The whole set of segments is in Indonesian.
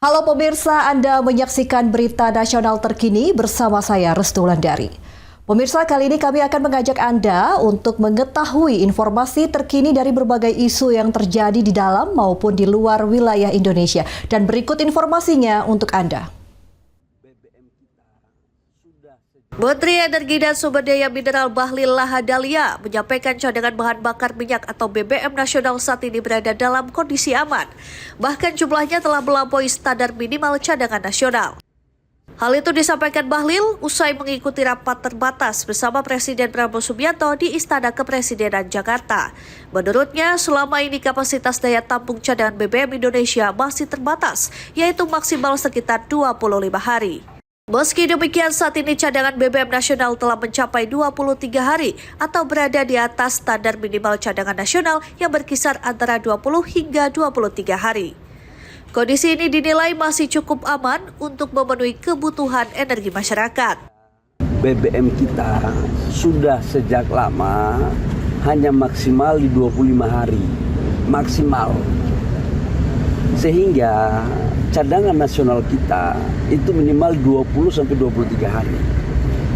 Halo pemirsa, Anda menyaksikan berita nasional terkini bersama saya Restu Wulandari. Pemirsa, kali ini kami akan mengajak Anda untuk mengetahui informasi terkini dari berbagai isu yang terjadi di dalam maupun di luar wilayah Indonesia. Dan berikut informasinya untuk Anda. Menteri Energi dan Sumber Daya Mineral Bahlil Lahadalia menyampaikan cadangan bahan bakar minyak atau BBM nasional saat ini berada dalam kondisi aman. Bahkan jumlahnya telah melampaui standar minimal cadangan nasional. Hal itu disampaikan Bahlil usai mengikuti rapat terbatas bersama Presiden Prabowo Subianto di Istana Kepresidenan Jakarta. Menurutnya, selama ini kapasitas daya tampung cadangan BBM Indonesia masih terbatas, yaitu maksimal sekitar 25 hari. Meski demikian, saat ini cadangan BBM nasional telah mencapai 23 hari atau berada di atas standar minimal cadangan nasional yang berkisar antara 20 hingga 23 hari. Kondisi ini dinilai masih cukup aman untuk memenuhi kebutuhan energi masyarakat. BBM kita sudah sejak lama hanya maksimal di 25 hari, maksimal. Sehingga cadangan nasional kita itu minimal 20-23 hari.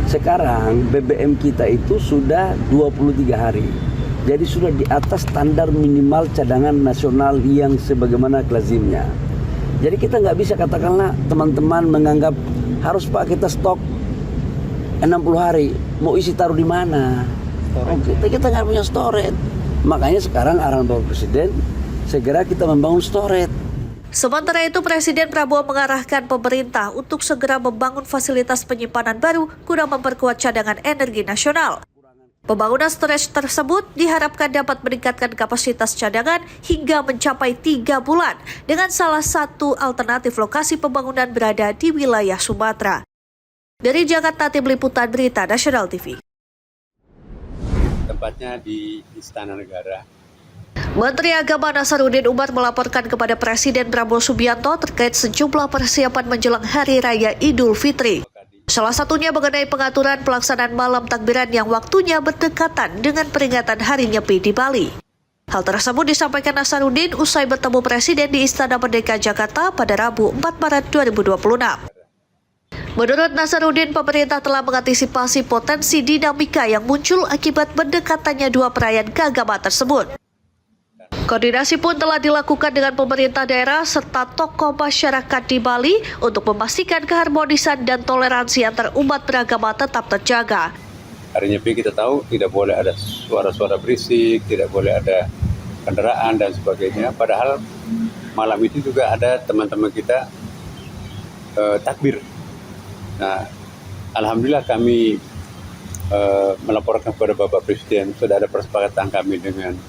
Sekarang BBM kita itu sudah 23 hari. Jadi sudah di atas standar minimal cadangan nasional yang sebagaimana lazimnya. Jadi kita nggak bisa katakanlah teman-teman menganggap harus Pak kita stok 60 hari. Mau isi taruh di mana? Kita nggak punya storage. Makanya sekarang arahan Bapak Presiden segera kita membangun storage. Sementara itu, Presiden Prabowo mengarahkan pemerintah untuk segera membangun fasilitas penyimpanan baru guna memperkuat cadangan energi nasional. Pembangunan storage tersebut diharapkan dapat meningkatkan kapasitas cadangan hingga mencapai 3 bulan dengan salah satu alternatif lokasi pembangunan berada di wilayah Sumatera. Dari Jakarta, Tim Liputan Berita Nasional TV. Tempatnya di Istana Negara. Menteri Agama Nasaruddin Umar melaporkan kepada Presiden Prabowo Subianto terkait sejumlah persiapan menjelang Hari Raya Idul Fitri. Salah satunya mengenai pengaturan pelaksanaan malam takbiran yang waktunya berdekatan dengan peringatan Hari Nyepi di Bali. Hal tersebut disampaikan Nasaruddin usai bertemu Presiden di Istana Merdeka Jakarta pada Rabu 4 Maret 2026. Menurut Nasaruddin, pemerintah telah mengantisipasi potensi dinamika yang muncul akibat berdekatannya dua perayaan keagamaan tersebut. Koordinasi pun telah dilakukan dengan pemerintah daerah serta tokoh masyarakat di Bali untuk memastikan keharmonisan dan toleransi antar umat beragama tetap terjaga. Hari Nyepi kita tahu tidak boleh ada suara-suara berisik, tidak boleh ada kendaraan dan sebagainya. Padahal malam itu juga ada teman-teman kita takbir. Nah, alhamdulillah kami melaporkan kepada Bapak Presiden sudah ada kesepakatan kami dengan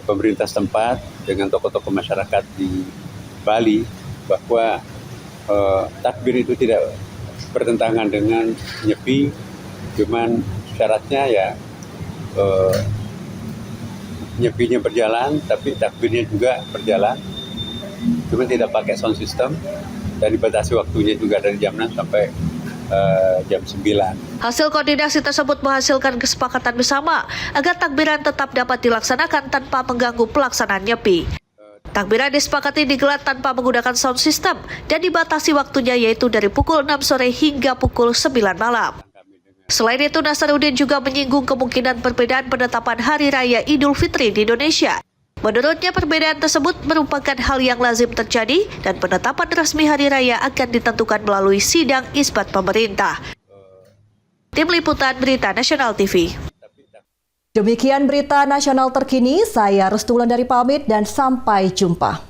pemerintah setempat dengan tokoh-tokoh masyarakat di Bali bahwa takbir itu tidak bertentangan dengan Nyepi, cuman syaratnya ya Nyepinya berjalan tapi takbirnya juga berjalan, cuma tidak pakai sound system dan dibatasi waktunya juga dari jam 6 sampai jam 9. Hasil koordinasi tersebut menghasilkan kesepakatan bersama agar takbiran tetap dapat dilaksanakan tanpa mengganggu pelaksanaan Nyepi. Takbiran disepakati digelar tanpa menggunakan sound system dan dibatasi waktunya yaitu dari pukul 6 sore hingga pukul 9 malam. Selain itu, Nasaruddin juga menyinggung kemungkinan perbedaan penetapan Hari Raya Idul Fitri di Indonesia. Menurutnya, perbedaan tersebut merupakan hal yang lazim terjadi dan penetapan resmi hari raya akan ditentukan melalui sidang isbat pemerintah. Tim Liputan Berita Nasional TV. Demikian berita nasional terkini, saya Restu Wulandari pamit dan sampai jumpa.